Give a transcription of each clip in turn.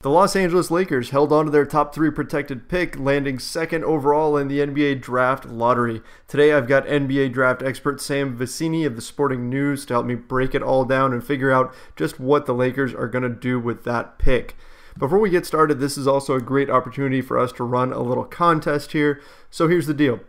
The Los Angeles Lakers held on to their top 3 protected pick, landing 2nd overall in the NBA draft lottery. Today I've got NBA draft expert Sam Vecenie of the Sporting News to help me break it all down and figure out just what the Lakers are going to do with that pick. Before we get started, this is also a great opportunity for us to run a little contest here. So here's the deal.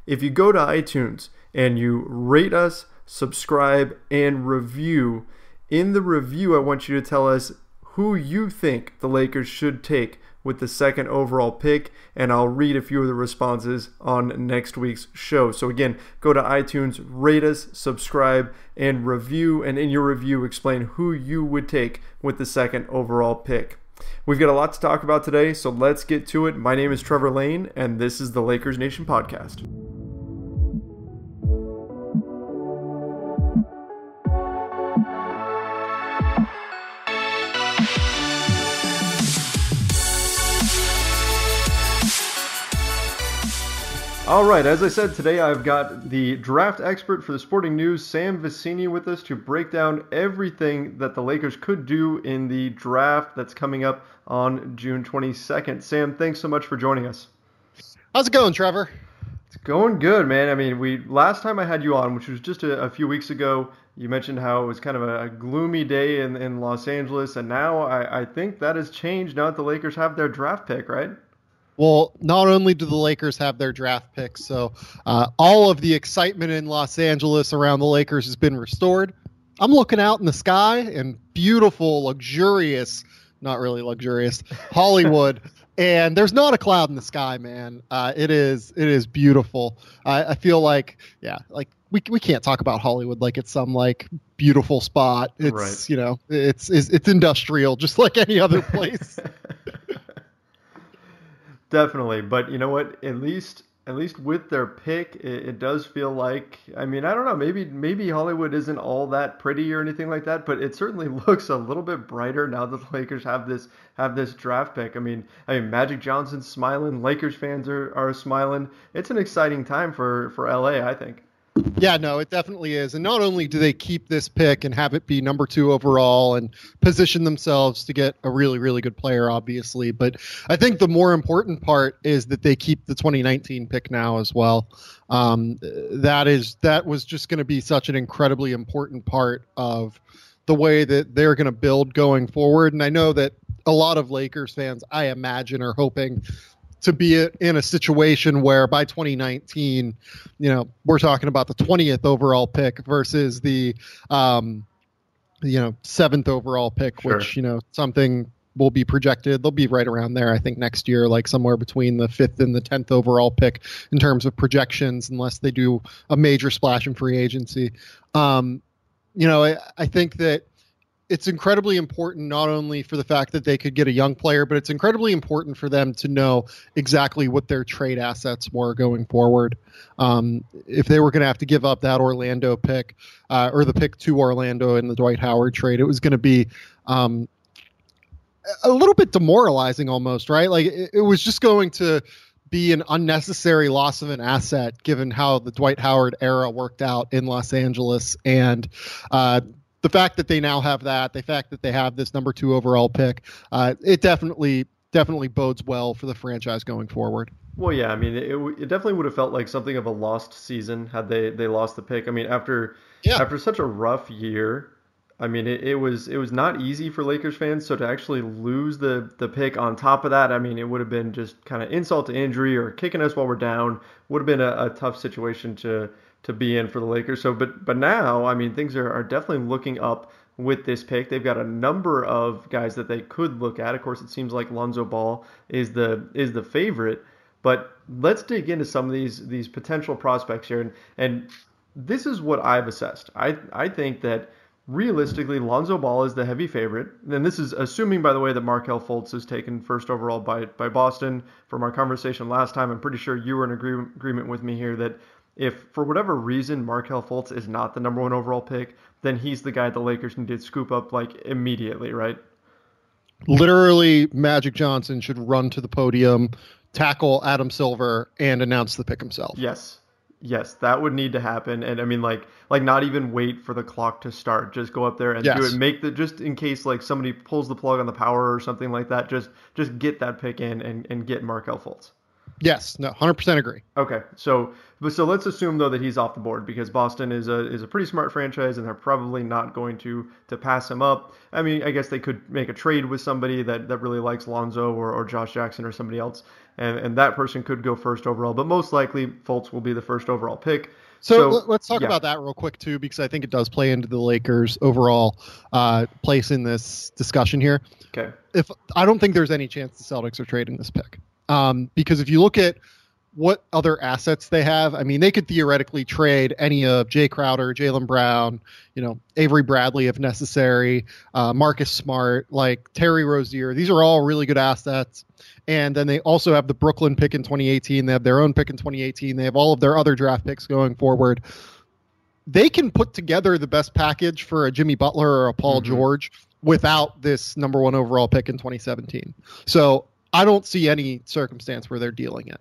If you go to iTunes and you rate us, subscribe, and review, in the review I want you to tell us who you think the Lakers should take with the 2nd overall pick, and I'll read a few of the responses on next week's show. So again, go to iTunes, rate us, subscribe, and review, and in your review explain who you would take with the 2nd overall pick. We've got a lot to talk about today, so let's get to it. My name is Trevor Lane, and this is the Lakers Nation Podcast. All right, as I said, today I've got the draft expert for the Sporting News, Sam Vecenie, with us to break down everything that the Lakers could do in the draft that's coming up on June 22nd. Sam, thanks so much for joining us. How's it going, Trevor? It's going good, man. I mean, last time I had you on, which was just a few weeks ago, you mentioned how it was kind of a gloomy day in Los Angeles, and now I think that has changed now that the Lakers have their draft pick, right? Well, not only do the Lakers have their draft picks, so all of the excitement in Los Angeles around the Lakers has been restored. I'm looking out in the sky and beautiful, luxurious, not really luxurious, Hollywood, and there's not a cloud in the sky, man. It is beautiful. I feel like, we can't talk about Hollywood like it's some like beautiful spot. It's right. You know, it's industrial, just like any other place. Definitely, but you know what? At least with their pick, it does feel like. I mean, I don't know. Maybe Hollywood isn't all that pretty or anything like that, but it certainly looks a little bit brighter now that the Lakers have this draft pick. I mean, Magic Johnson's smiling. Lakers fans are smiling. It's an exciting time for LA, I think. Yeah, no, it definitely is. And not only do they keep this pick and have it be number 2 overall and position themselves to get a really, really good player, obviously, but I think the more important part is that they keep the 2019 pick now as well. That was just going to be such an incredibly important part of the way that they're going to build going forward. And I know that a lot of Lakers fans, I imagine, are hoping to be in a situation where by 2019, you know, we're talking about the 20th overall pick versus the, 7th overall pick, sure. Which, something will be projected. They'll be right around there, I think, next year, like somewhere between the 5th and the 10th overall pick in terms of projections, unless they do a major splash in free agency. I think that it's incredibly important not only for the fact that they could get a young player, but it's incredibly important for them to know exactly what their trade assets were going forward. If they were going to have to give up that Orlando pick or the pick to Orlando in the Dwight Howard trade, it was going to be a little bit demoralizing almost, right? Like it was just going to be an unnecessary loss of an asset given how the Dwight Howard era worked out in Los Angeles. And the fact that they now have that, the fact that they have this number 2 overall pick, it definitely bodes well for the franchise going forward. Well, yeah, I mean, it definitely would have felt like something of a lost season had they lost the pick. I mean, after such a rough year, I mean, it was not easy for Lakers fans. So to actually lose the pick on top of that, I mean, it would have been just kind of insult to injury or kicking us while we're down. Would have been a tough situation to be in for the Lakers. So, but now, I mean, things are definitely looking up with this pick. They've got a number of guys that they could look at. Of course, it seems like Lonzo Ball is the favorite. But let's dig into some of these potential prospects here. And this is what I've assessed. I think that realistically, Lonzo Ball is the heavy favorite. And this is assuming, by the way, that Markelle Fultz is taken 1st overall by Boston. From our conversation last time, I'm pretty sure you were in agreement with me here that if for whatever reason Markelle Fultz is not the number 1 overall pick, then he's the guy the Lakers need to scoop up like immediately, right? Literally, Magic Johnson should run to the podium, tackle Adam Silver, and announce the pick himself. Yes. Yes, that would need to happen. And I mean, like not even wait for the clock to start. Just go up there and do it. Make just in case like somebody pulls the plug on the power or something like that. Just get that pick in and get Markelle Fultz. Yes, no, 100% agree. Okay, so let's assume though that he's off the board because Boston is a pretty smart franchise and they're probably not going to pass him up. I mean, I guess they could make a trade with somebody that really likes Lonzo or Josh Jackson or somebody else, and that person could go first overall. But most likely, Fultz will be the first overall pick. So let's talk about that real quick too, because I think it does play into the Lakers' overall place in this discussion here. Okay. If I don't think there's any chance the Celtics are trading this pick. Because if you look at what other assets they have, I mean, they could theoretically trade any of Jay Crowder, Jaylen Brown, Avery Bradley if necessary, Marcus Smart, like Terry Rozier. These are all really good assets. And then they also have the Brooklyn pick in 2018. They have their own pick in 2018. They have all of their other draft picks going forward. They can put together the best package for a Jimmy Butler or a Paul George without this number 1 overall pick in 2017. So I don't see any circumstance where they're dealing it.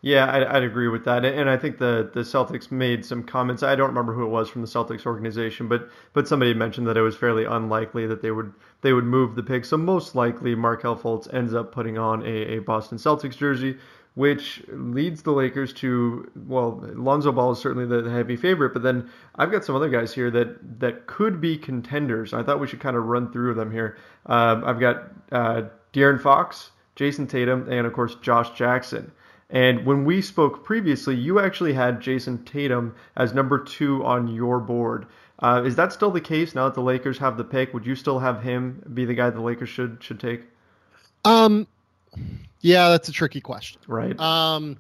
Yeah, I'd agree with that. And I think the Celtics made some comments. I don't remember who it was from the Celtics organization, but somebody mentioned that it was fairly unlikely that they would move the pick. So most likely Markelle Fultz ends up putting on a Boston Celtics jersey, which leads the Lakers to, well, Lonzo Ball is certainly the heavy favorite, but then I've got some other guys here that could be contenders. I thought we should kind of run through them here. I've got De'Aaron Fox, Jayson Tatum, and of course Josh Jackson. And when we spoke previously, you actually had Jayson Tatum as number 2 on your board. Is that still the case now that the Lakers have the pick? Would you still have him be the guy the Lakers should take? Yeah, that's a tricky question. Right. I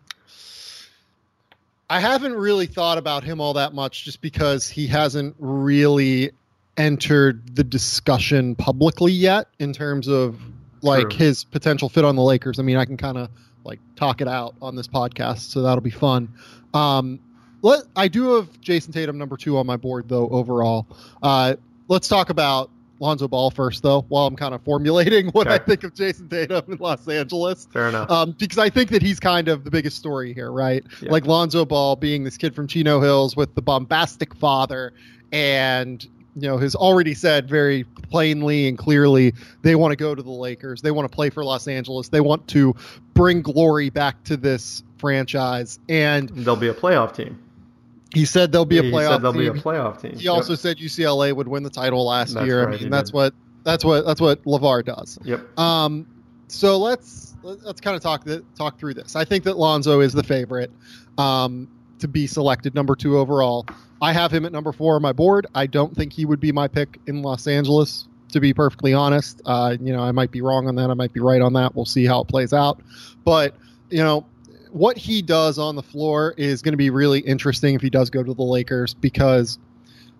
haven't really thought about him all that much just because he hasn't really entered the discussion publicly yet in terms of his potential fit on the Lakers. I mean, I can kind of talk it out on this podcast, so that'll be fun. I do have Jayson Tatum number 2 on my board though overall. Let's talk about Lonzo Ball first though, while I'm kind of formulating what I think of Jayson Tatum in Los Angeles. Fair enough. Because I think that he's kind of the biggest story here, right? Yeah. Like Lonzo Ball being this kid from Chino Hills with the bombastic father and has already said very plainly and clearly they want to go to the Lakers. They want to play for Los Angeles. They want to bring glory back to this franchise. And they'll be a playoff team. He said they'll be a playoff team. He said they'll be a playoff team. He also said UCLA would win the title last year. Right, I mean, that's what LeVar does. Yep. So let's kind of talk through this. I think that Lonzo is the favorite to be selected number 2 overall. I have him at number 4 on my board. I don't think he would be my pick in Los Angeles, to be perfectly honest. I might be wrong on that. I might be right on that. We'll see how it plays out. But, what he does on the floor is going to be really interesting if he does go to the Lakers because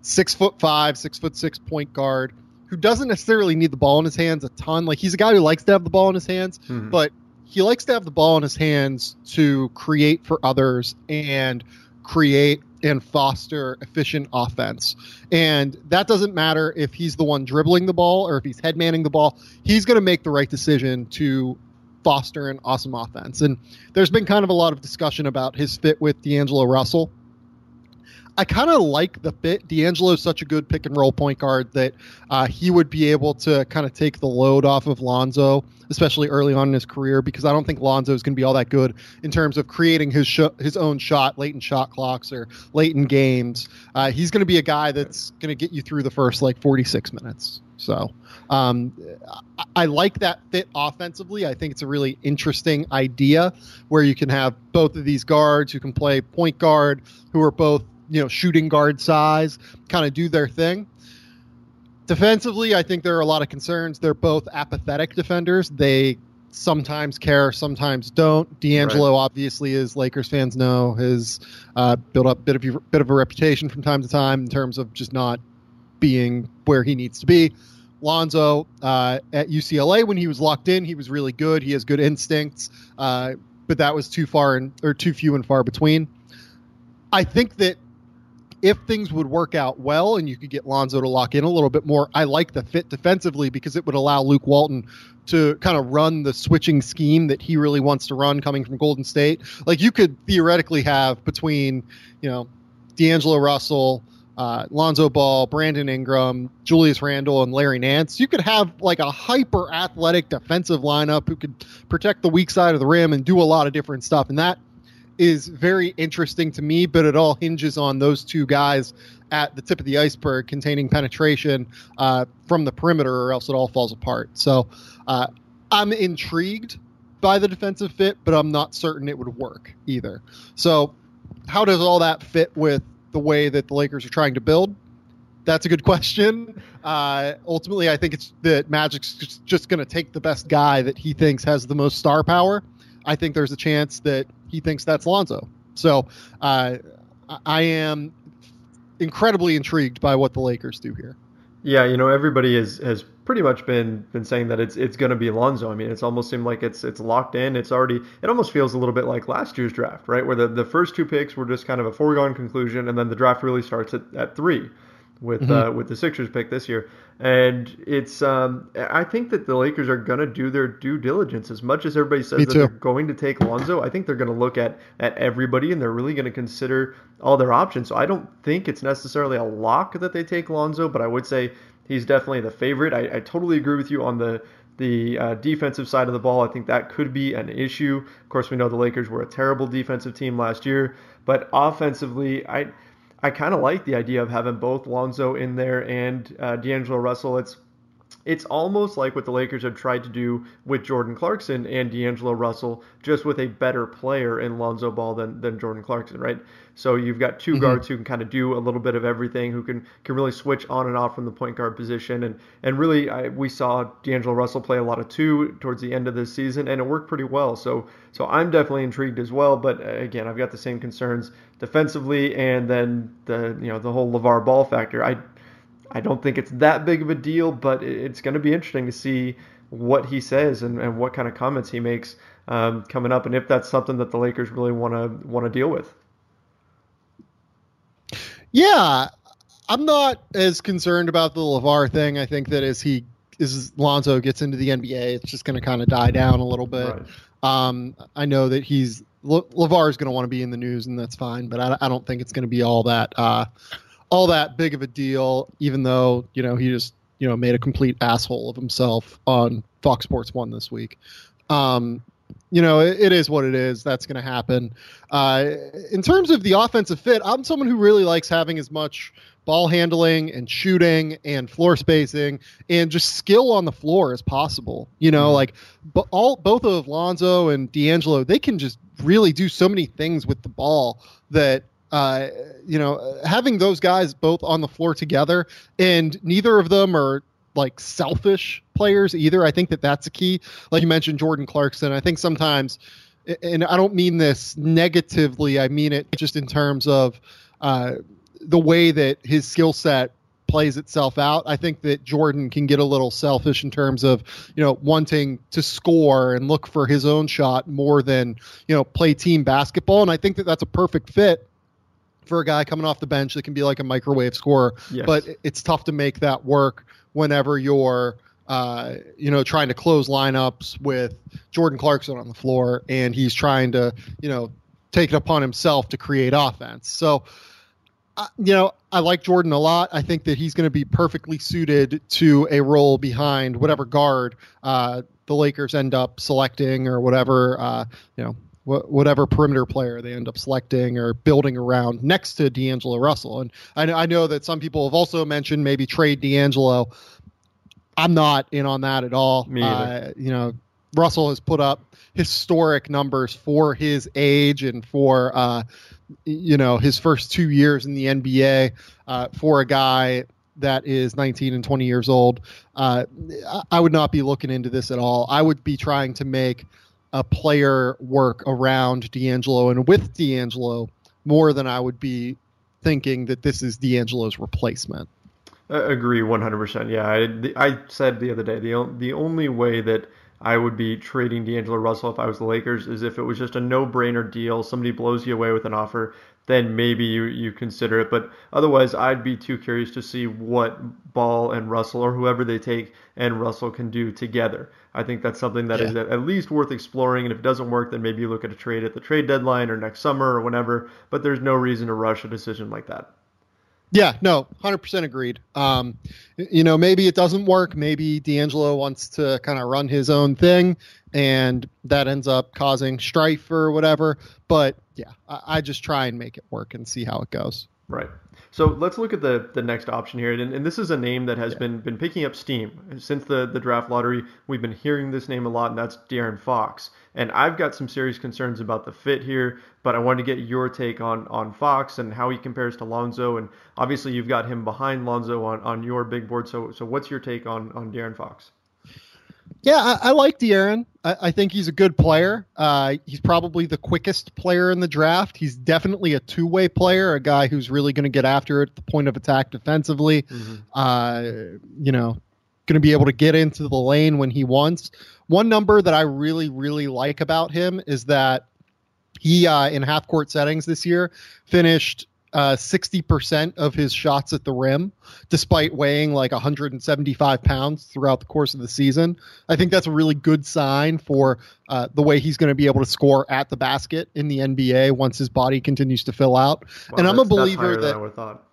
6'5", 6'6" point guard who doesn't necessarily need the ball in his hands a ton. Like he's a guy who likes to have the ball in his hands, but he likes to have the ball in his hands to create for others and create and foster efficient offense. And that doesn't matter if he's the one dribbling the ball or if he's head manning the ball. He's going to make the right decision to foster an awesome offense. And there's been kind of a lot of discussion about his fit with D'Angelo Russell. I kind of like the fit. D'Angelo is such a good pick and roll point guard that he would be able to kind of take the load off of Lonzo, especially early on in his career, because I don't think Lonzo is going to be all that good in terms of creating his own shot, late in shot clocks or late in games. He's going to be a guy that's going to get you through the first 46 minutes. So I like that fit offensively. I think it's a really interesting idea where you can have both of these guards who can play point guard, who are both shooting guard size, kind of do their thing. Defensively, I think there are a lot of concerns. They're both apathetic defenders. They sometimes care, sometimes don't. D'Angelo, obviously, as Lakers fans know, has built up a bit of a reputation from time to time in terms of just not being where he needs to be. Lonzo at UCLA, when he was locked in, he was really good. He has good instincts, but that was too few and far between. I think that if things would work out well and you could get Lonzo to lock in a little bit more, I like the fit defensively because it would allow Luke Walton to kind of run the switching scheme that he really wants to run coming from Golden State. Like you could theoretically have between, D'Angelo Russell, Lonzo Ball, Brandon Ingram, Julius Randle, and Larry Nance. You could have like a hyper athletic defensive lineup who could protect the weak side of the rim and do a lot of different stuff. And that is very interesting to me, but it all hinges on those two guys at the tip of the iceberg containing penetration from the perimeter, or else it all falls apart. So I'm intrigued by the defensive fit, but I'm not certain it would work either. So how does all that fit with the way that the Lakers are trying to build? That's a good question. Ultimately, I think it's that Magic's just going to take the best guy that he thinks has the most star power. I think there's a chance that he thinks that's Lonzo. So I am incredibly intrigued by what the Lakers do here. Yeah, everybody has pretty much been saying that it's going to be Lonzo. I mean, it's almost seemed like it's locked in. It almost feels a little bit like last year's draft, right? Where the first two picks were just kind of a foregone conclusion, and then the draft really starts at 3 with the Sixers pick this year. And it's I think that the Lakers are going to do their due diligence. As much as everybody says that they're going to take Lonzo, I think they're going to look at everybody, and they're really going to consider all their options. So I don't think it's necessarily a lock that they take Lonzo, but I would say he's definitely the favorite. I totally agree with you on the defensive side of the ball. I think that could be an issue. Of course, we know the Lakers were a terrible defensive team last year, but offensively, I kind of like the idea of having both Lonzo in there and D'Angelo Russell. It's almost like what the Lakers have tried to do with Jordan Clarkson and D'Angelo Russell, just with a better player in Lonzo Ball than Jordan Clarkson, right? So you've got two guards who can kind of do a little bit of everything, who can really switch on and off from the point guard position. And really, we saw D'Angelo Russell play a lot of 2 towards the end of this season, and it worked pretty well. So I'm definitely intrigued as well. But again, I've got the same concerns defensively, and then the whole LeVar Ball factor. I don't think it's that big of a deal, but it's going to be interesting to see what he says and what kind of comments he makes coming up, and if that's something that the Lakers really want to deal with. Yeah, I'm not as concerned about the LeVar thing. I think that as Lonzo gets into the NBA, it's just going to kind of die down a little bit. Right. I know that LeVar is going to want to be in the news, and that's fine, but I don't think it's going to be all that big of a deal, even though, he just, made a complete asshole of himself on Fox Sports 1 this week. It is what it is. That's going to happen. In terms of the offensive fit, I'm someone who really likes having as much ball handling and shooting and floor spacing and just skill on the floor as possible. Both of Lonzo and D'Angelo, they can just really do so many things with the ball that, having those guys both on the floor together, and neither of them are like selfish players either. I think that that's a key. Like you mentioned, Jordan Clarkson, I think sometimes, and I don't mean this negatively, I mean it just in terms of the way that his skill set plays itself out. I think that Jordan can get a little selfish in terms of, wanting to score and look for his own shot more than, play team basketball. And I think that that's a perfect fit for a guy coming off the bench that can be like a microwave scorer. Yes. But it's tough to make that work whenever you're, trying to close lineups with Jordan Clarkson on the floor, and he's trying to, take it upon himself to create offense. So, I like Jordan a lot. I think that he's going to be perfectly suited to a role behind whatever guard the Lakers end up selecting, or whatever, whatever perimeter player they end up selecting or building around next to D'Angelo Russell. And I know that some people have also mentioned maybe trade D'Angelo. I'm not in on that at all. Me either. Russell has put up historic numbers for his age and for, his first 2 years in the NBA, for a guy that is 19 and 20 years old. I would not be looking into this at all. I would be trying to make a player work around D'Angelo and with D'Angelo more than I would be thinking that this is D'Angelo's replacement. Agree 100%. Yeah, I said the other day, the only way that I would be trading D'Angelo Russell if I was the Lakers, is if it was just a no-brainer deal, somebody blows you away with an offer, then maybe you consider it. But otherwise, I'd be too curious to see what Ball and Russell, or whoever they take and Russell, can do together. I think that's something that is at least worth exploring. And if it doesn't work, then maybe you look at a trade at the trade deadline or next summer or whenever. But there's no reason to rush a decision like that. Yeah, no, 100% agreed. Maybe it doesn't work. Maybe D'Angelo wants to kind of run his own thing, and that ends up causing strife or whatever. But yeah, I just try and make it work and see how it goes. Right. So let's look at the next option here. And this is a name that has been picking up steam since the draft lottery. We've been hearing this name a lot, and that's De'Aaron Fox. And I've got some serious concerns about the fit here, but I wanted to get your take on Fox and how he compares to Lonzo. And obviously you've got him behind Lonzo on your big board. So what's your take on De'Aaron Fox? Yeah, I like De'Aaron. I think he's a good player. He's probably the quickest player in the draft. He's definitely a two-way player, a guy who's really going to get after it at the point of attack defensively. Going to be able to get into the lane when he wants. One number that I really, really like about him is that he, in half-court settings this year, finished 60% of his shots at the rim, despite weighing like 175 pounds throughout the course of the season. I think that's a really good sign for the way he's going to be able to score at the basket in the NBA once his body continues to fill out. Wow, and I'm a believer that I would have thought.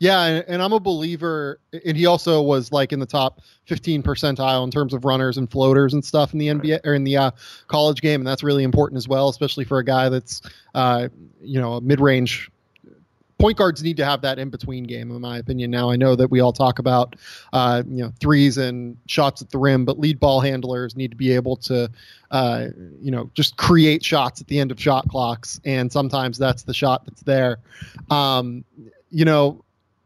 Yeah, and I'm a believer, and he also was like in the top 15 percentile in terms of runners and floaters and stuff in the NBA or in the college game, and that's really important as well, especially for a guy that's a mid-range. Point guards need to have that in-between game, in my opinion. Now, I know that we all talk about threes and shots at the rim, but lead ball handlers need to be able to just create shots at the end of shot clocks, and sometimes that's the shot that's there.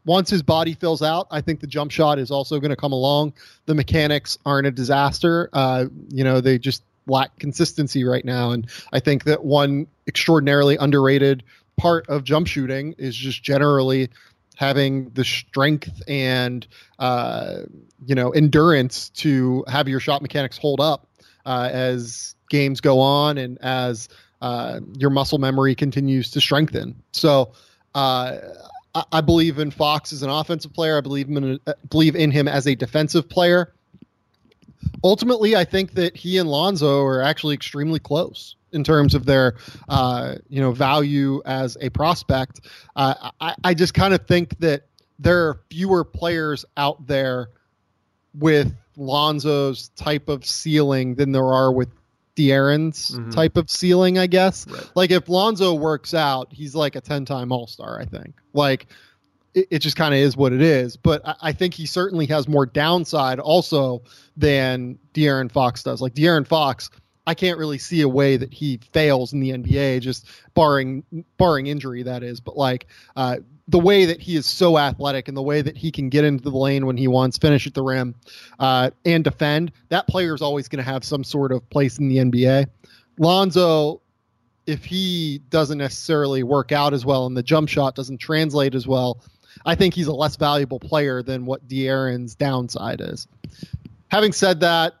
Once his body fills out, I think the jump shot is also going to come along. The mechanics aren't a disaster. They just lack consistency right now. And I think that one extraordinarily underrated part of jump shooting is just generally having the strength and, endurance to have your shot mechanics hold up as games go on and as your muscle memory continues to strengthen. So, I believe in Fox as an offensive player. I believe in him as a defensive player. Ultimately, I think that he and Lonzo are actually extremely close in terms of their, value as a prospect. I just kind of think that there are fewer players out there with Lonzo's type of ceiling than there are with De'Aaron's type of ceiling, I guess. Right. Like if Lonzo works out, he's like a 10-time All-Star, I think. Like it just kind of is what it is. But I think he certainly has more downside also than De'Aaron Fox does. Like De'Aaron Fox, I can't really see a way that he fails in the NBA, just barring injury, that is. But like the way that he is so athletic and the way that he can get into the lane when he wants, finish at the rim, and defend, that player is always going to have some sort of place in the NBA. Lonzo, if he doesn't necessarily work out as well and the jump shot doesn't translate as well, I think he's a less valuable player than what De'Aaron's downside is. Having said that,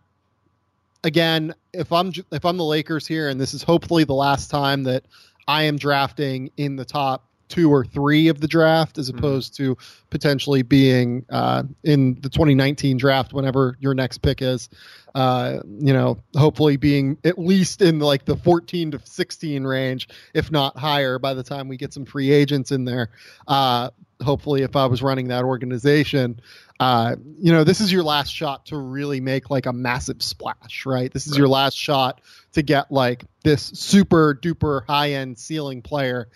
again, if I'm the Lakers here, and this is hopefully the last time that I am drafting in the top 2 or 3 of the draft, as opposed to potentially being in the 2019 draft, whenever your next pick is, hopefully being at least in like the 14 to 16 range, if not higher, by the time we get some free agents in there. Hopefully, if I was running that organization, this is your last shot to really make like a massive splash, right? This is your last shot to get like this super duper high end ceiling player.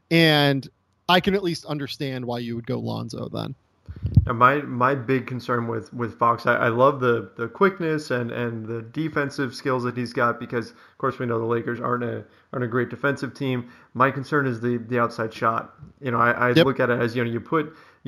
And I can at least understand why you would go Lonzo then. Now my big concern with Fox, I love the quickness and the defensive skills that he's got, because of course we know the Lakers aren't a great defensive team. My concern is the outside shot. I look at it as you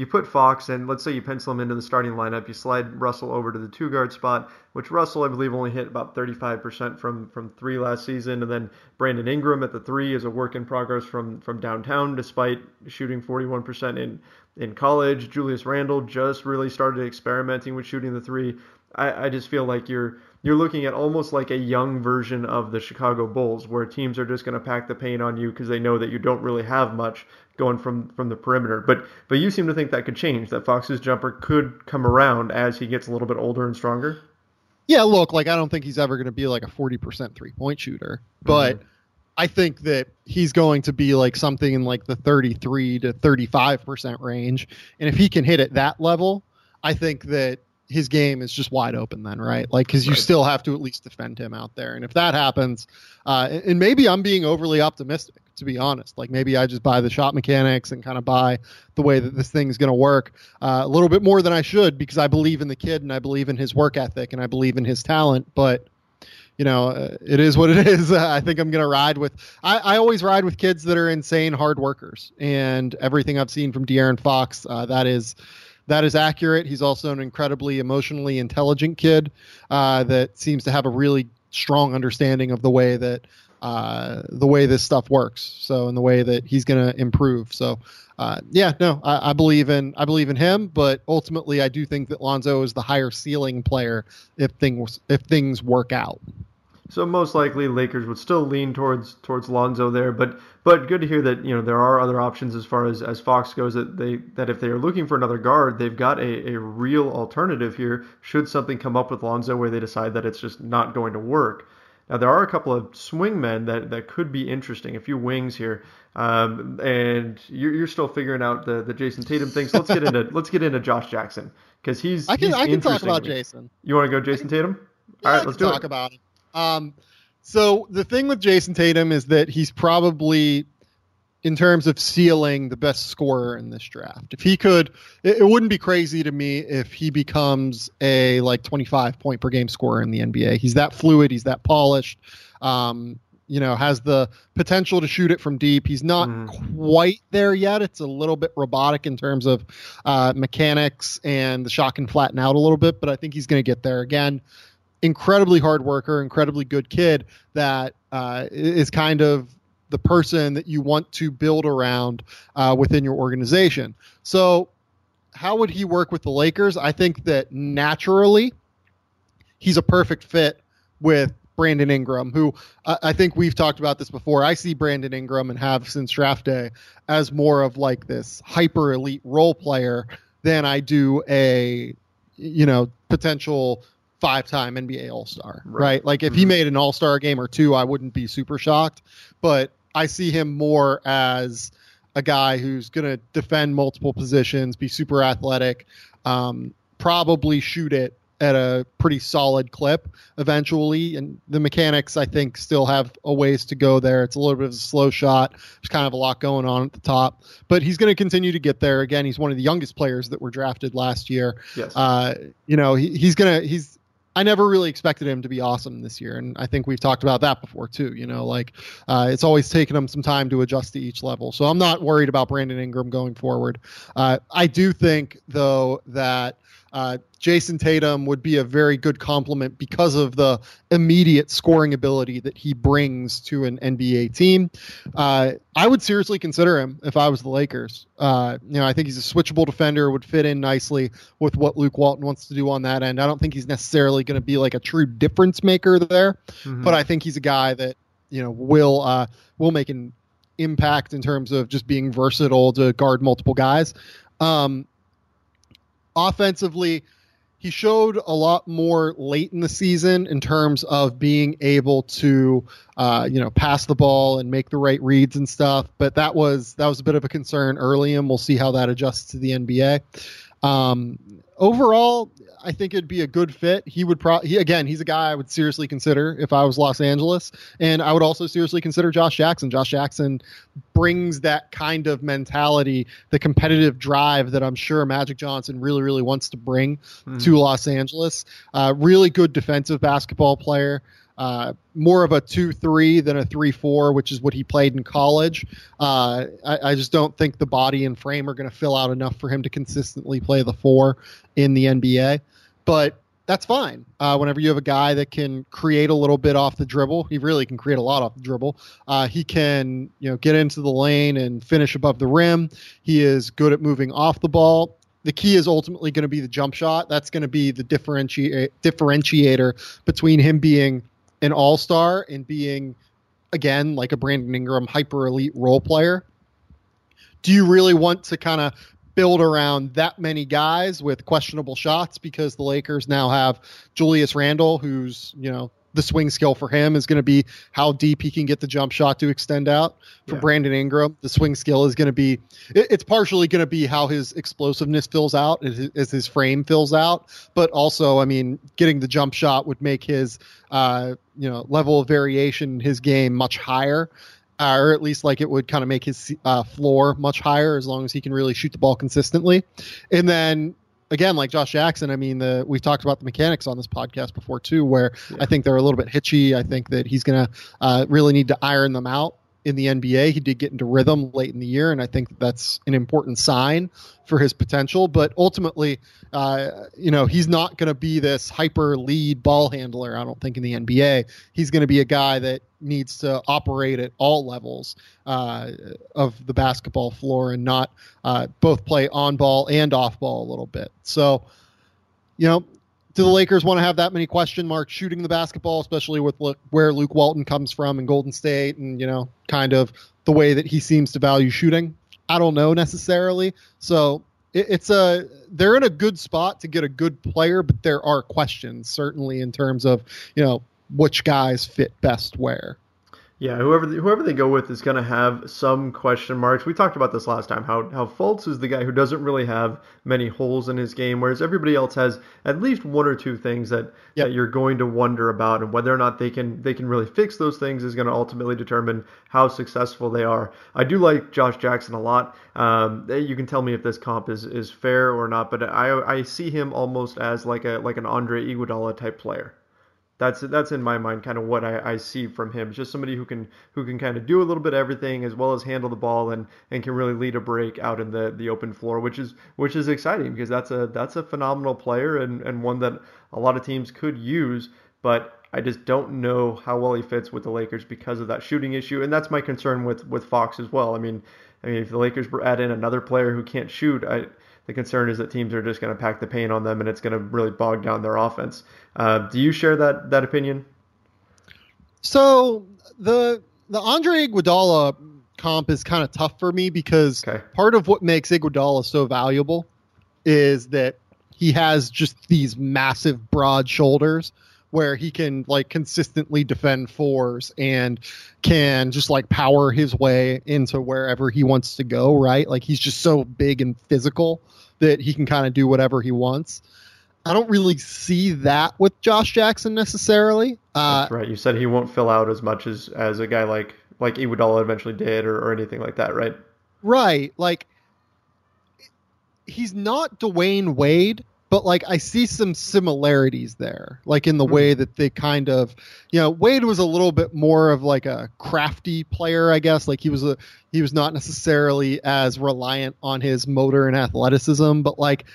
put Fox, and let's say you pencil him into the starting lineup, you slide Russell over to the 2-guard spot, which Russell, I believe, only hit about 35% from 3 last season. And then Brandon Ingram at the 3 is a work in progress from downtown, despite shooting 41% in college. Julius Randle just really started experimenting with shooting the 3. I just feel like you're you're looking at almost like a young version of the Chicago Bulls, where teams are just going to pack the paint on you because they know that you don't really have much going from the perimeter. But you seem to think that could change, that Fox's jumper could come around as he gets a little bit older and stronger? Yeah, look, like I don't think he's ever going to be like a 40% three-point shooter, but I think that he's going to be like something in like the 33 to 35% range. And if he can hit at that level, I think that his game is just wide open then, right? Like, because you still have to at least defend him out there. And if that happens, and maybe I'm being overly optimistic, to be honest. Like, maybe I just buy the shot mechanics and kind of buy the way that this thing's going to work a little bit more than I should, because I believe in the kid and I believe in his work ethic and I believe in his talent. But, you know, it is what it is. I think I'm going to ride with I always ride with kids that are insane hard workers. And everything I've seen from De'Aaron Fox, that is accurate. He's also an incredibly emotionally intelligent kid that seems to have a really strong understanding of the way that this stuff works. So, in the way that he's going to improve. So, I believe in him, but ultimately I do think that Lonzo is the higher ceiling player if things work out. So most likely Lakers would still lean towards Lonzo there, but good to hear that, you know, there are other options as far as Fox goes, that if they are looking for another guard, they've got a real alternative here should something come up with Lonzo where they decide that it's just not going to work. Now there are a couple of swing men that could be interesting, a few wings here, and you're still figuring out the Jayson Tatum thing. So let's get into Josh Jackson, because he's I can talk about Jayson. You want to go Jayson Tatum? Yeah, all right, let's talk about him. So the thing with Jayson Tatum is that he's probably, in terms of ceiling, the best scorer in this draft. If he could, it wouldn't be crazy to me if he becomes a like 25 point per game scorer in the NBA. He's that fluid. He's that polished. Has the potential to shoot it from deep. He's not quite there yet. It's a little bit robotic in terms of mechanics, and the shot can flatten out a little bit, but I think he's going to get there again. Incredibly hard worker, incredibly good kid that is kind of the person that you want to build around within your organization. So how would he work with the Lakers? I think that naturally he's a perfect fit with Brandon Ingram, who I think we've talked about this before. I see Brandon Ingram, and have since draft day, as more of like this hyper elite role player than I do a, potential 5-time NBA All-Star, right? Like if he made an All-Star game or two, I wouldn't be super shocked, but I see him more as a guy who's going to defend multiple positions, be super athletic, probably shoot it at a pretty solid clip eventually. And the mechanics, I think, still have a ways to go there. It's a little bit of a slow shot. There's kind of a lot going on at the top, but he's going to continue to get there. Again, he's one of the youngest players that were drafted last year. Yes. I never really expected him to be awesome this year, and I think we've talked about that before too. It's always taken him some time to adjust to each level. So I'm not worried about Brandon Ingram going forward. I do think, though, that Jayson Tatum would be a very good complement because of the immediate scoring ability that he brings to an NBA team. I would seriously consider him if I was the Lakers. I think he's a switchable defender, would fit in nicely with what Luke Walton wants to do on that end. I don't think he's necessarily going to be like a true difference maker there, but I think he's a guy that, will make an impact in terms of just being versatile to guard multiple guys. Offensively, he showed a lot more late in the season in terms of being able to, pass the ball and make the right reads and stuff. But that was a bit of a concern early, and we'll see how that adjusts to the NBA. Overall, I think it'd be a good fit. He would he's a guy I would seriously consider if I was Los Angeles, and I would also seriously consider Josh Jackson. Josh Jackson brings that kind of mentality, the competitive drive that I'm sure Magic Johnson really, really wants to bring to Los Angeles. Really good defensive basketball player. More of a 2-3 than a 3-4, which is what he played in college. I just don't think the body and frame are going to fill out enough for him to consistently play the 4 in the NBA. But that's fine. Whenever you have a guy that can create a little bit off the dribble, he really can create a lot off the dribble. He can, get into the lane and finish above the rim. He is good at moving off the ball. the key is ultimately going to be the jump shot. That's going to be the differentiator between him being an all-star and being, again, like a Brandon Ingram hyper elite role player. Do you really want to kind of build around that many guys with questionable shots, because the Lakers now have Julius Randle, who's, the swing skill for him is going to be how deep he can get the jump shot to extend out. For Brandon Ingram, the swing skill is going to be, it's partially going to be how his explosiveness fills out as his frame fills out. But also, I mean, getting the jump shot would make his, level of variation in his game much higher. Or at least like it would kind of make his floor much higher as long as he can really shoot the ball consistently. And then again, like Josh Jackson, I mean, we've talked about the mechanics on this podcast before too, where I think they're a little bit hitchy. I think that he's going to really need to iron them out in the NBA. He did get into rhythm late in the year, and I think that's an important sign for his potential. But ultimately, he's not going to be this hyper lead ball handler, I don't think, in the NBA. He's going to be a guy that needs to operate at all levels of the basketball floor and not both play on ball and off ball a little bit. So, do the Lakers want to have that many question marks shooting the basketball, especially with where Luke Walton comes from in Golden State and, kind of the way that he seems to value shooting? I don't know necessarily. So they're in a good spot to get a good player, but there are questions certainly in terms of, which guys fit best where. Yeah, whoever they go with is going to have some question marks. We talked about this last time, how Fultz is the guy who doesn't really have many holes in his game, whereas everybody else has at least one or two things that you're going to wonder about, and whether or not they can really fix those things is going to ultimately determine how successful they are. I do like Josh Jackson a lot. You can tell me if this comp is fair or not, but I see him almost as like an Andre Iguodala type player. That's in my mind kind of what I see from him. Just somebody who can kind of do a little bit of everything, as well as handle the ball and can really lead a break out in the open floor, which is exciting, because that's a phenomenal player and one that a lot of teams could use, but I just don't know how well he fits with the Lakers because of that shooting issue, and that's my concern with Fox as well. I mean if the Lakers add in another player who can't shoot, the concern is that teams are just going to pack the paint on them, and it's going to really bog down their offense. Do you share that opinion? So the Andre Iguodala comp is kind of tough for me, because part of what makes Iguodala so valuable is that he has just these massive broad shoulders where he can like consistently defend fours and can just like power his way into wherever he wants to go, right? Like he's just so big and physical that he can kind of do whatever he wants. I don't really see that with Josh Jackson necessarily. That's right. You said he won't fill out as much as a guy like Iguodala eventually did, or anything like that, right? Right. Like he's not Dwayne Wade, but like I see some similarities there, like in the way that they kind of, Wade was a little bit more of like a crafty player, I guess. Like he was not necessarily as reliant on his motor and athleticism, but like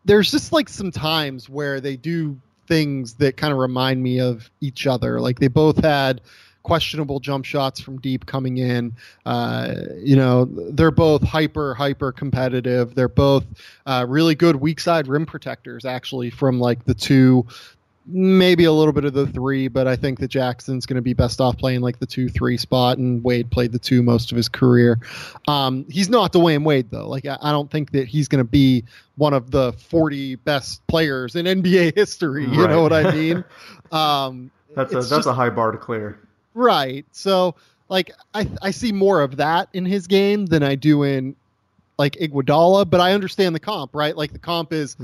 there's just like some times where they do things that kind of remind me of each other. Like they both had questionable jump shots from deep coming in. They're both hyper competitive. They're both really good weak side rim protectors, actually, from like the two, maybe a little bit of the three, but I think that Jackson's going to be best off playing like the 2-3 spot, and Wade played the 2 most of his career. He's not Dwayne Wade though. Like I don't think that he's going to be one of the 40 best players in NBA history. You know what I mean? That's a high bar to clear. Right. So like I see more of that in his game than I do in like Iguodala, but I understand the comp, right? Like the comp is,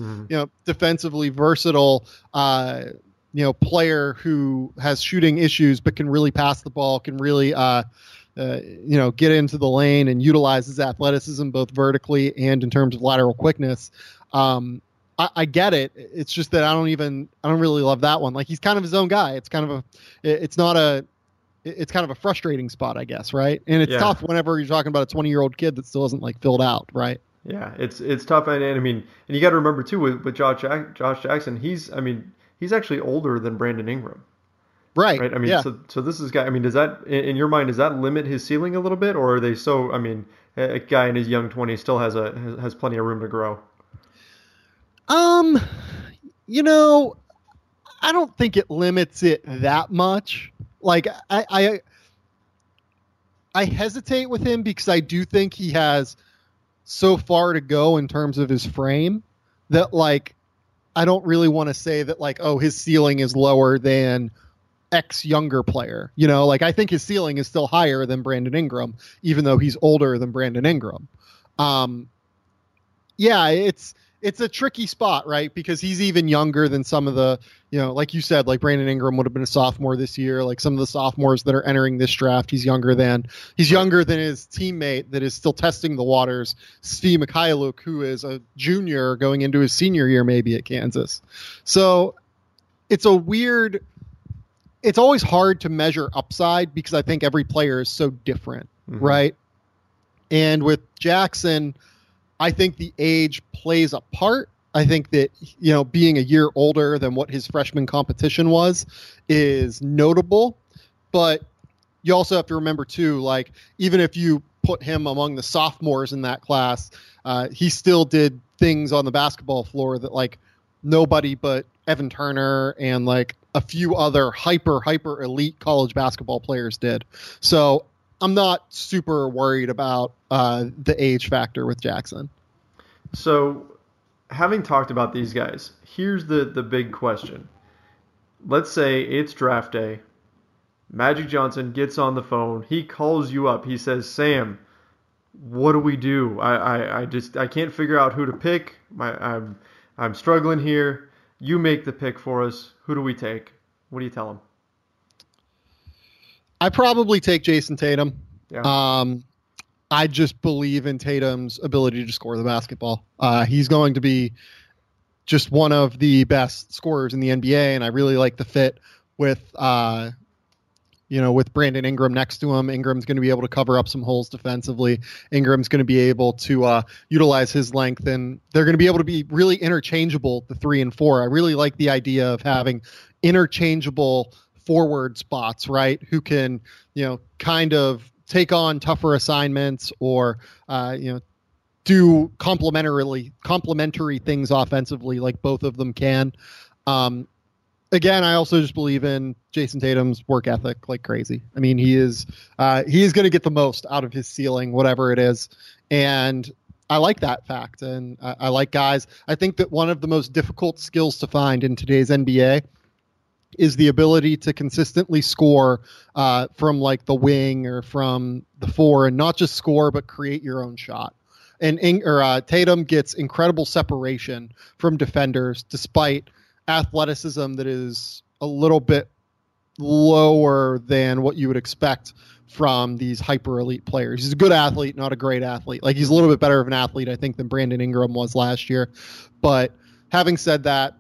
defensively versatile, player who has shooting issues, but can really pass the ball, can really, get into the lane and utilize his athleticism, both vertically and in terms of lateral quickness. I get it. It's just that I don't really love that one. Like he's kind of his own guy. It's kind of a frustrating spot, I guess, right? And it's tough whenever you're talking about a 20-year-old kid that still isn't like filled out, right? Yeah, it's tough, and I mean, and you got to remember too with Josh Jackson, he's actually older than Brandon Ingram, right? I mean, so this is guy. I mean, does that in your mind limit his ceiling a little bit, or are they so? I mean, a guy in his young 20s still has plenty of room to grow. You know, I don't think it limits it that much. Like, I hesitate with him because I do think he has so far to go in terms of his frame that, like, I don't really want to say that, like, oh, his ceiling is lower than X younger player. You know, like, I think his ceiling is still higher than Brandon Ingram, even though he's older than Brandon Ingram. Yeah, it's a tricky spot, right? Because he's even younger than some of the, you know, like you said, like Brandon Ingram would have been a sophomore this year. Like some of the sophomores that are entering this draft, he's younger than his teammate that is still testing the waters, Svi Mikhailuk, who is a junior going into his senior year, maybe at Kansas. So it's always hard to measure upside because I think every player is so different, right? And with Jackson, I think the age plays a part. I think that, you know, being a year older than what his freshman competition was is notable. But you also have to remember, too, like, even if you put him among the sophomores in that class, he still did things on the basketball floor that, like, nobody but Evan Turner and, like, a few other hyper elite college basketball players did. So I'm not super worried about the age factor with Jackson. So, having talked about these guys, here's the big question. Let's say it's draft day. Magic Johnson gets on the phone. He calls you up. He says, Sam, what do we do? I can't figure out who to pick. I'm struggling here. You make the pick for us. Who do we take? What do you tell him? I probably take Jayson Tatum. Yeah. I just believe in Tatum's ability to score the basketball. He's going to be just one of the best scorers in the NBA, and I really like the fit with with Brandon Ingram next to him. Ingram's going to be able to cover up some holes defensively. Ingram's going to be able to utilize his length, and they're going to be able to be really interchangeable, the 3 and 4. I really like the idea of having interchangeable forward spots, right? Who can, kind of take on tougher assignments or, do complementary things offensively like both of them can. Again, I also just believe in Jayson Tatum's work ethic like crazy. I mean, he is going to get the most out of his ceiling, whatever it is. And I like that fact. And I like guys. I think that one of the most difficult skills to find in today's NBA is the ability to consistently score from like the wing or from the 4, and not just score, but create your own shot. And Tatum gets incredible separation from defenders despite athleticism that is a little bit lower than what you would expect from these hyper elite players. He's a good athlete, not a great athlete. Like, he's a little bit better of an athlete, I think, than Brandon Ingram was last year. But having said that,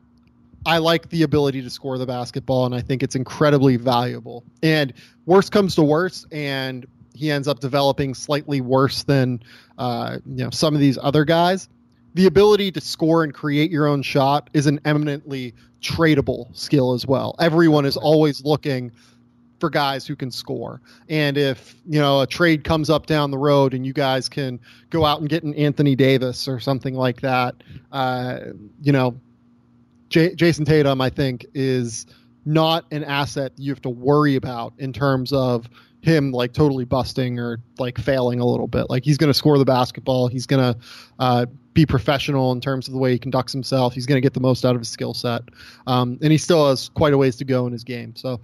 I like the ability to score the basketball, and I think it's incredibly valuable. And worst comes to worst, and he ends up developing slightly worse than some of these other guys. The ability to score and create your own shot is an eminently tradable skill as well. Everyone is always looking for guys who can score. And if, a trade comes up down the road and you guys can go out and get an Anthony Davis or something like that, Jayson Tatum, I think, is not an asset you have to worry about in terms of him like totally busting or like failing a little bit. Like, he's going to score the basketball. He's going to be professional in terms of the way he conducts himself. He's going to get the most out of his skill set. And he still has quite a ways to go in his game. So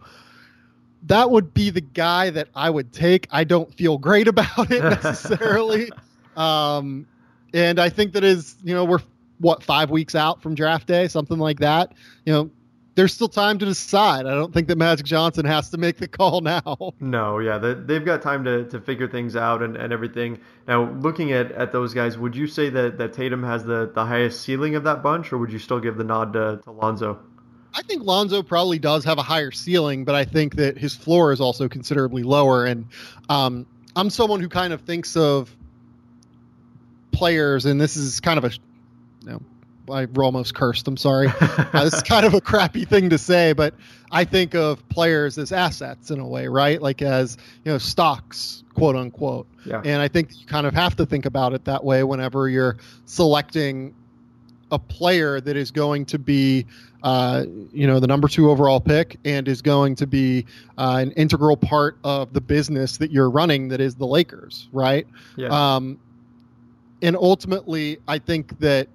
that would be the guy that I would take. I don't feel great about it necessarily. And I think that is, we're 5 weeks out from draft day, something like that. There's still time to decide. I don't think that Magic Johnson has to make the call now. No, yeah, they've got time to figure things out and everything. Now, looking at those guys, would you say that Tatum has the highest ceiling of that bunch, or would you still give the nod to Lonzo? I think Lonzo probably does have a higher ceiling, but I think that his floor is also considerably lower. And I'm someone who kind of thinks of players, and this is kind of I almost cursed. I'm sorry. This is kind of a crappy thing to say, but I think of players as assets in a way, right? Like as, stocks, quote unquote. Yeah. And I think you kind of have to think about it that way whenever you're selecting a player that is going to be, the number 2 overall pick and is going to be an integral part of the business that you're running, that is the Lakers, right? Yeah. And ultimately, I think that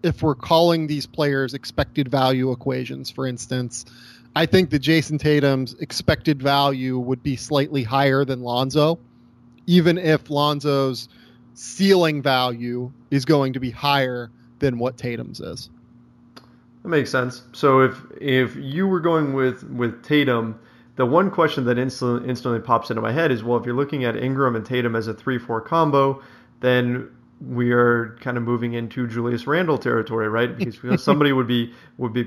if we're calling these players expected value equations, for instance, I think that Jayson Tatum's expected value would be slightly higher than Lonzo, even if Lonzo's ceiling value is going to be higher than what Tatum's is. That makes sense. So if you were going with Tatum, the one question that instantly pops into my head is, well, if you're looking at Ingram and Tatum as a 3-4 combo, then we are kind of moving into Julius Randle territory, right? Because somebody would be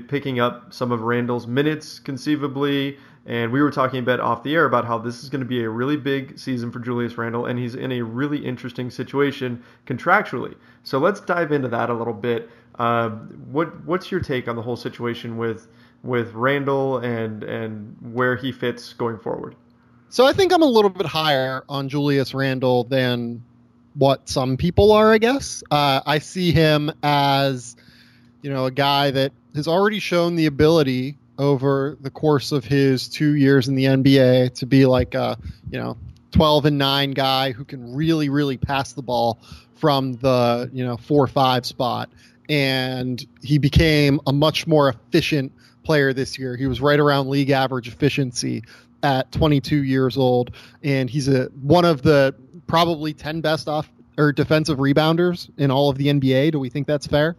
picking up some of Randle's minutes conceivably. And we were talking a bit off the air about how this is going to be a really big season for Julius Randle, and he's in a really interesting situation contractually. So let's dive into that a little bit. What's your take on the whole situation with Randle and where he fits going forward? So I think I'm a little bit higher on Julius Randle than what some people are, I guess. I see him as, a guy that has already shown the ability over the course of his 2 years in the NBA to be like a, 12-9 guy who can really, really pass the ball from the, 4-5 spot. And he became a much more efficient player this year. He was right around league average efficiency at 22 years old. And he's one of the probably 10 best defensive rebounders in all of the NBA. Do we think that's fair?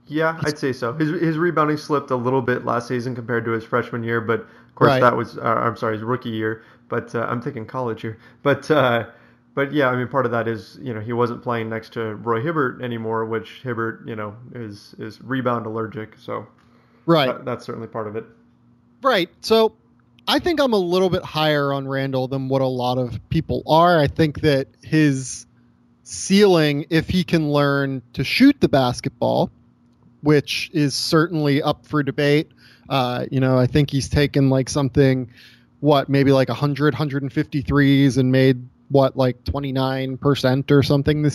Yeah, I'd say so. His rebounding slipped a little bit last season compared to his freshman year, but of course that was his rookie year. But I'm thinking college here. But yeah, I mean, part of that is he wasn't playing next to Roy Hibbert anymore, which Hibbert is rebound allergic. So that's certainly part of it. Right. So I think I'm a little bit higher on Randle than what a lot of people are. I think that his ceiling, if he can learn to shoot the basketball, which is certainly up for debate. I think he's taken maybe 150 threes and made 29% or something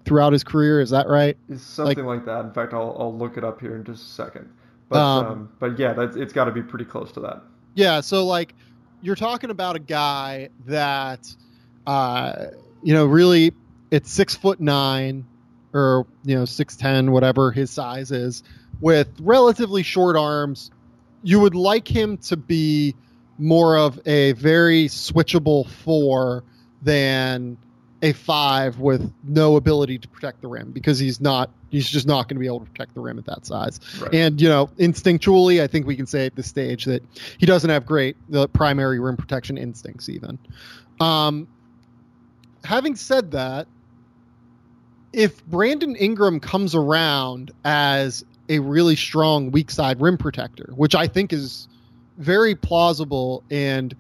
throughout his career. Is that right? Something like that. In fact, I'll look it up here in just a second. But yeah, it's got to be pretty close to that. Yeah. So you're talking about a guy that, really it's 6'9", or 6'10", whatever his size is, with relatively short arms. You would like him to be more of a very switchable 4 than a 5 with no ability to protect the rim, because he's just not going to be able to protect the rim at that size. Right. And instinctually, I think we can say at this stage that he doesn't have the primary rim protection instincts even. Having said that, if Brandon Ingram comes around as a really strong weak side rim protector, which I think is very plausible and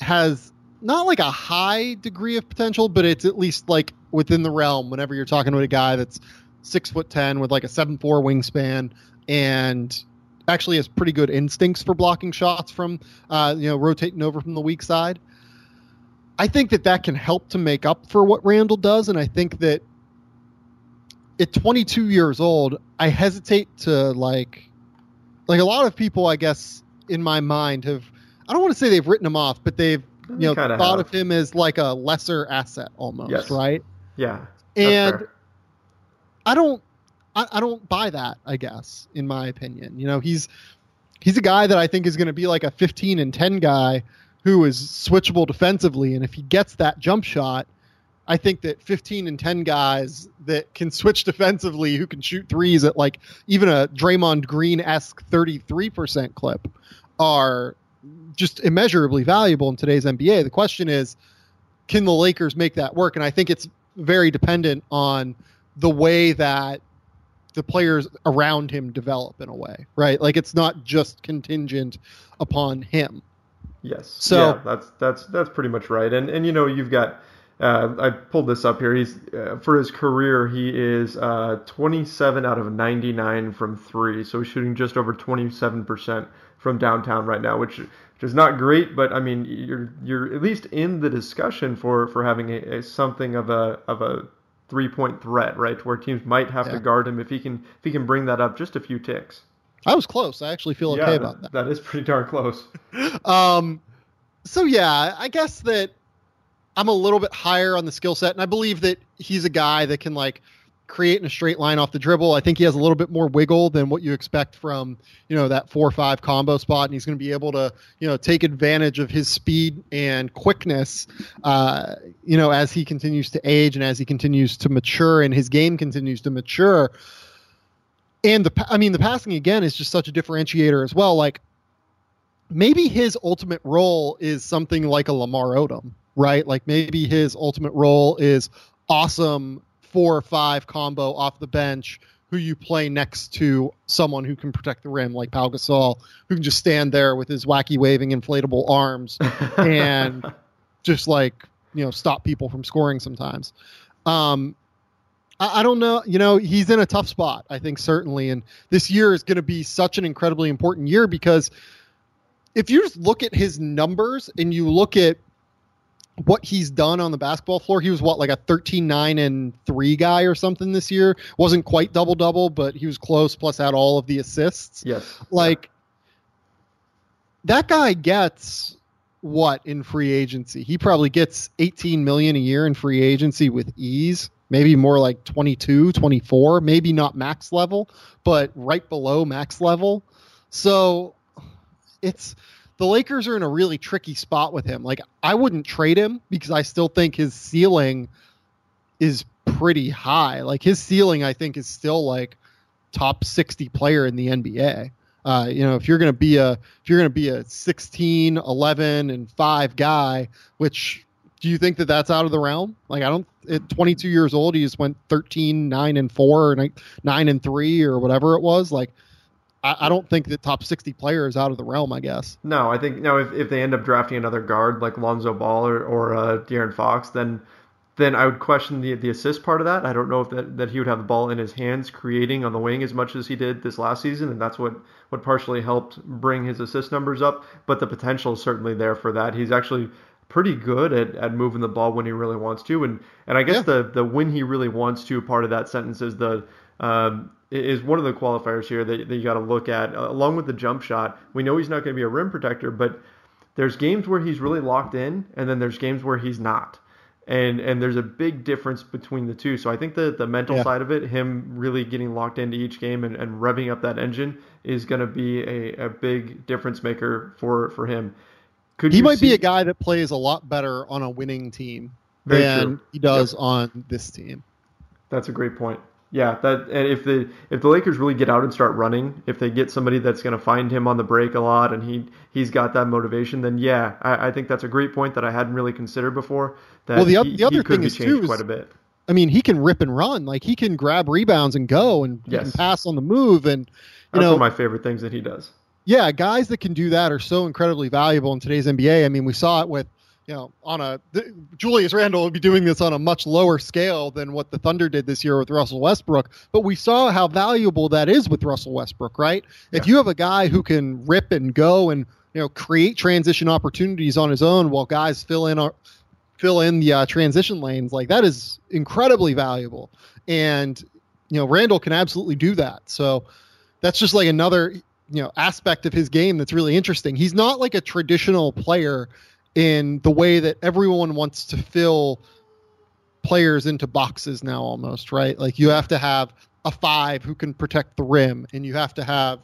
has not a high degree of potential, but it's at least within the realm whenever you're talking with a guy that's 6'10" with a 7'4" wingspan and actually has pretty good instincts for blocking shots from, rotating over from the weak side. I think that can help to make up for what Randle does. And I think that at 22 years old, I hesitate to like a lot of people, I guess, in my mind I don't want to say they've written him off, but they've, thought of him as a lesser asset almost. Yes. Right. Yeah. And fair. I don't buy that, I guess, in my opinion. He's a guy that I think is going to be a 15-10 guy who is switchable defensively. And if he gets that jump shot, I think that 15-10 guys that can switch defensively, who can shoot threes at even a Draymond Green-esque 33% clip, are just immeasurably valuable in today's NBA. The question is, can the Lakers make that work? And I think it's very dependent on the way that the players around him develop in a way, right? It's not just contingent upon him. Yes. So yeah, that's pretty much right. And you've got I pulled this up here. He's for his career, he is 27 out of 99 from 3, so he's shooting just over 27% from downtown right now, which is not great, but I mean you're at least in the discussion for having a something of a 3-point threat, right? Where teams might have to guard him if he can bring that up just a few ticks. I was close. I actually feel okay about that. That is pretty darn close. So yeah, I guess that I'm a little bit higher on the skill set, and I believe that he's a guy that can like create in a straight line off the dribble. I think he has a little bit more wiggle than what you expect from, that 4-5 combo spot. And he's going to be able to, take advantage of his speed and quickness, as he continues to age and as he continues to mature and his game continues to mature. And the passing again is just such a differentiator as well. Like maybe his ultimate role is something like a Lamar Odom, right? Like maybe his ultimate role is awesome 4 or 5 combo off the bench who you play next to someone who can protect the rim like Pau Gasol, who can just stand there with his wacky waving inflatable arms and just stop people from scoring sometimes. I don't know. He's in a tough spot, I think, certainly. And this year is going to be such an incredibly important year because if you just look at his numbers and you look at what he's done on the basketball floor, he was like a 13-9-3 guy or something this year. Wasn't quite double-double, but he was close, plus had all of the assists. Yes. That guy gets what in free agency? He probably gets $18 million a year in free agency with ease. Maybe more like 22, 24, maybe not max level, but right below max level. So the Lakers are in a really tricky spot with him. Like, I wouldn't trade him because I still think his ceiling is pretty high. Like, his ceiling, I think, is still like top 60 player in the NBA. If you're going to be a 16, 11, and 5 guy, which do you think that that's out of the realm? Like, at 22 years old, he just went 13, 9, and 4, or 9 and 3, or whatever it was. Like, I don't think the top 60 player is out of the realm, I guess. No, I think if they end up drafting another guard like Lonzo Ball or De'Aaron Fox, then I would question the assist part of that. I don't know if that he would have the ball in his hands creating on the wing as much as he did this last season, and that's what partially helped bring his assist numbers up. But the potential is certainly there for that. He's actually pretty good at moving the ball when he really wants to, and I guess the when he really wants to part of that sentence is is one of the qualifiers here that you got to look at, along with the jump shot. We know he's not going to be a rim protector, but there's games where he's really locked in, and then there's games where he's not. And there's a big difference between the two. So I think the mental side of it, him really getting locked into each game and revving up that engine is going to be a big difference maker for him. He might be a guy that plays a lot better on a winning team than he does on this team. That's a great point. Yeah, and if the Lakers really get out and start running, if they get somebody that's going to find him on the break a lot and he's got that motivation, then I think that's a great point that I hadn't really considered before. That the other thing is too quite a bit. I mean, he can rip and run. Like, he can grab rebounds and go, and he can pass on the move. And that's one of my favorite things that he does. Yeah, guys that can do that are so incredibly valuable in today's NBA. I mean, we saw it with, Julius Randle would be doing this on a much lower scale than what the Thunder did this year with Russell Westbrook. But we saw how valuable that is with Russell Westbrook, right? Yeah. If you have a guy who can rip and go and, create transition opportunities on his own while guys fill in the transition lanes, like, that is incredibly valuable. And, Randle can absolutely do that. So that's just like another, aspect of his game that's really interesting. He's not like a traditional player in the way that everyone wants to fill players into boxes now almost, right? Like, you have to have a 5 who can protect the rim, and you have to have,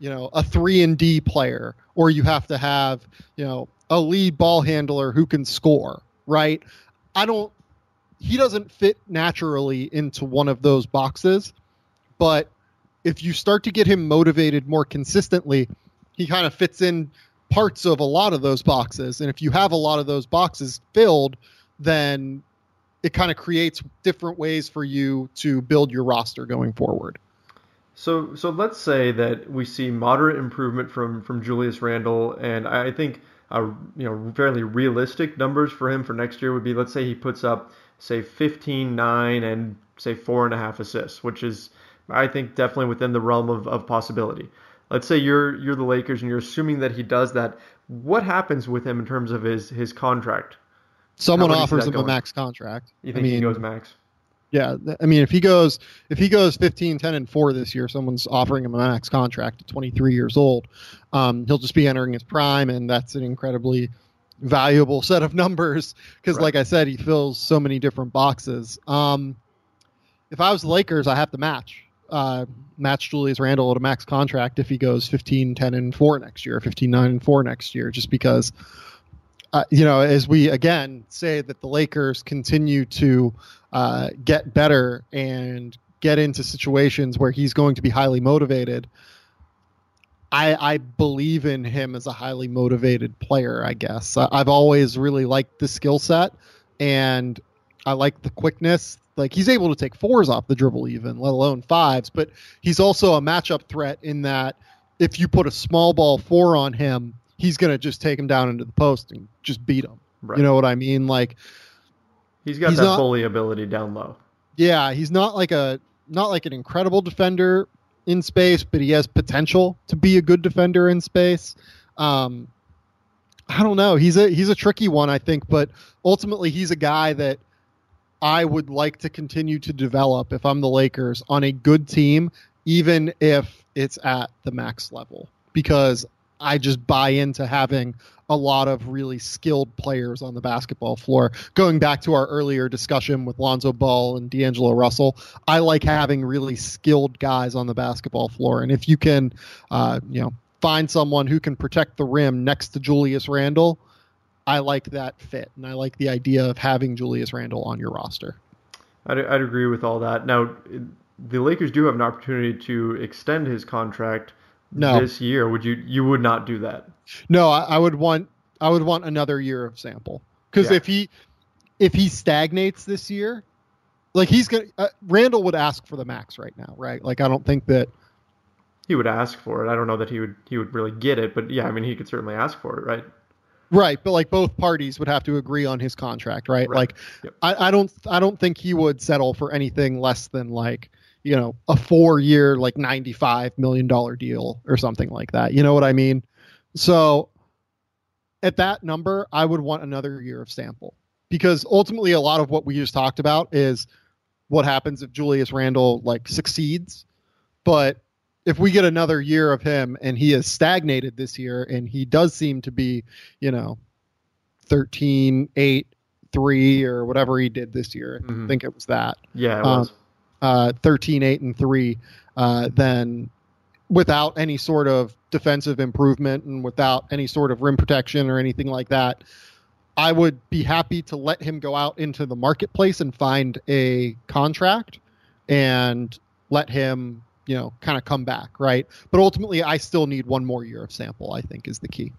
a 3-and-D player, or you have to have, a lead ball handler who can score, right? He doesn't fit naturally into one of those boxes, but if you start to get him motivated more consistently, he kind of fits in parts of a lot of those boxes. And if you have a lot of those boxes filled, then it kind of creates different ways for you to build your roster going forward. So let's say that we see moderate improvement from Julius Randle, and I think fairly realistic numbers for him for next year would be, let's say he puts up, say, 15, 9, and say 4.5 assists, which is, I think, definitely within the realm of possibility. Let's say you're the Lakers and you're assuming that he does that. What happens with him in terms of his contract? Someone offers him a max contract. You think he goes max? Yeah, I mean, if he goes 15, 10, and 4 this year, someone's offering him a max contract at 23 years old. He'll just be entering his prime, and that's an incredibly valuable set of numbers because, like I said, he fills so many different boxes. If I was the Lakers, I have to match Julius Randle at a max contract if he goes 15, 10, and 4 next year, 15, 9, and 4 next year, just because, as we again say that the Lakers continue to get better and get into situations where he's going to be highly motivated. I believe in him as a highly motivated player, I guess. I've always really liked the skill set, and I like the quickness. Like, he's able to take 4s off the dribble even, let alone 5s, but he's also a matchup threat in that if you put a small ball 4 on him, he's going to just take him down into the post and just beat him. Right. You know what I mean? Like, he's got that bully ability down low. Yeah, he's not like an incredible defender in space, but he has potential to be a good defender in space. I don't know. He's a tricky one, I think, but ultimately he's a guy that I would like to continue to develop if I'm the Lakers on a good team, even if it's at the max level, because I just buy into having a lot of really skilled players on the basketball floor. Going back to our earlier discussion with Lonzo Ball and D'Angelo Russell, I like having really skilled guys on the basketball floor. And if you can, find someone who can protect the rim next to Julius Randle, I like that fit. And I like the idea of having Julius Randle on your roster. I'd agree with all that. Now, the Lakers do have an opportunity to extend his contract this year. You would not do that? No, I would want another year of sample, because if he stagnates this year, like Randall would ask for the max right now, right? Like, I don't think that he would ask for it. I don't know that he would really get it, but yeah, I mean, he could certainly ask for it, right? Right, but like both parties would have to agree on his contract, right? Like, I don't think he would settle for anything less than like, a 4-year, like $95 million deal or something like that. You know what I mean? So at that number, I would want another year of sample, because ultimately a lot of what we just talked about is what happens if Julius Randle like succeeds. But if we get another year of him and he has stagnated this year and he does seem to be, 13, 8, 3 or whatever he did this year. I think it was that. Yeah, it was. 13, 8, and 3, then without any sort of defensive improvement and without any sort of rim protection or anything like that, I would be happy to let him go out into the marketplace and find a contract and let him, kind of come back, right? But ultimately, I still need one more year of sample, I think, is the key.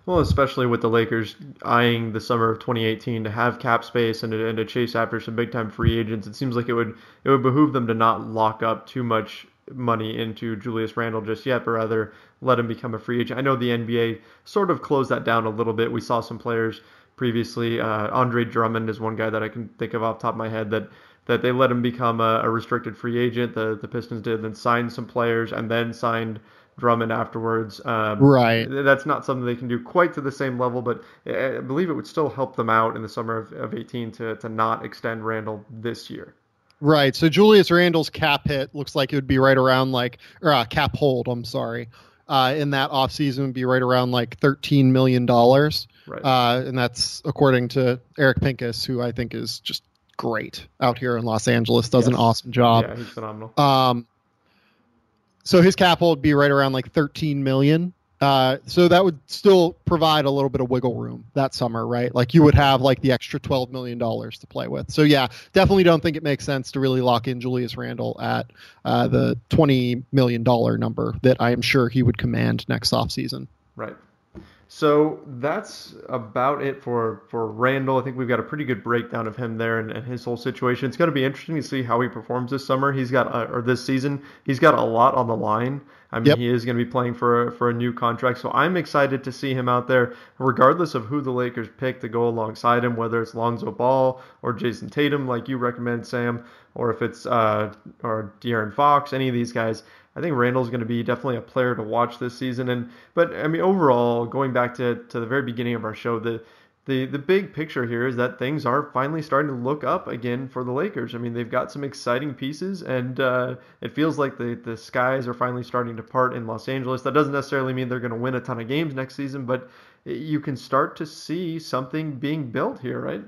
Well, especially with the Lakers eyeing the summer of 2018 to have cap space and to chase after some big-time free agents, it seems like it would behoove them to not lock up too much money into Julius Randle just yet, but rather let him become a free agent. I know the NBA sort of closed that down a little bit. We saw some players previously. Andre Drummond is one guy that I can think of off the top of my head that they let him become a restricted free agent. The Pistons did, then signed some players and then signed Drummond afterwards. Right. That's not something they can do quite to the same level, but I believe it would still help them out in the summer of 18 to not extend Randle this year. Right. So Julius Randle's cap hit looks like it would be right around cap hold, I'm sorry. In that offseason would be right around like $13 million. Right. And that's according to Eric Pincus, who I think is just great out here in Los Angeles, does an awesome job. Yeah, he's phenomenal. So his cap hold would be right around like $13 million. So that would still provide a little bit of wiggle room that summer, right? Like, you would have like the extra $12 million to play with. So yeah, definitely don't think it makes sense to really lock in Julius Randle at the $20 million number that I am sure he would command next offseason. Right. So that's about it for Randle. I think we've got a pretty good breakdown of him there and his whole situation. It's going to be interesting to see how he performs this summer. This season. He's got a lot on the line. I mean, He is going to be playing for a new contract. So I'm excited to see him out there, regardless of who the Lakers pick to go alongside him, whether it's Lonzo Ball or Jayson Tatum, like you recommend, Sam, or if it's or De'Aaron Fox, any of these guys. I think Randle's going to be definitely a player to watch this season. But I mean, overall, going back to the very beginning of our show, the big picture here is that things are finally starting to look up again for the Lakers. I mean, they've got some exciting pieces, and it feels like the skies are finally starting to part in Los Angeles. That doesn't necessarily mean they're going to win a ton of games next season, but you can start to see something being built here, right?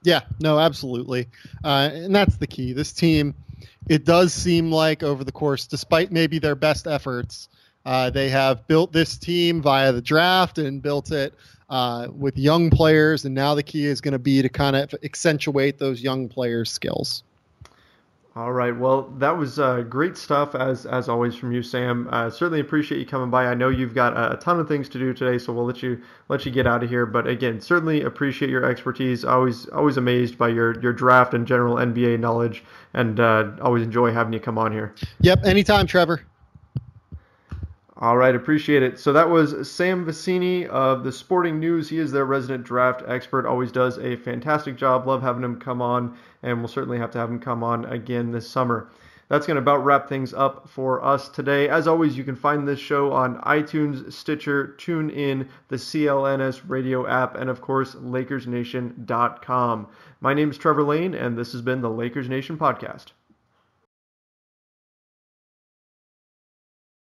Yeah, no, absolutely. And that's the key. This team, it does seem like over the course, despite maybe their best efforts, they have built this team via the draft and built it with young players, and now the key is going to be to kind of accentuate those young players' skills. All right. Well, that was great stuff as always from you, Sam. Certainly appreciate you coming by. I know you've got a ton of things to do today, so we'll let you get out of here. But again, certainly appreciate your expertise. Always amazed by your draft and general NBA knowledge, and always enjoy having you come on here. Yep. Anytime, Trevor. All right, appreciate it. So that was Sam Vecenie of the Sporting News. He is their resident draft expert, always does a fantastic job. Love having him come on, and we'll certainly have to have him come on again this summer. That's going to about wrap things up for us today. As always, you can find this show on iTunes, Stitcher, TuneIn, the CLNS Radio app, and of course, LakersNation.com. My name is Trevor Lane, and this has been the Lakers Nation Podcast.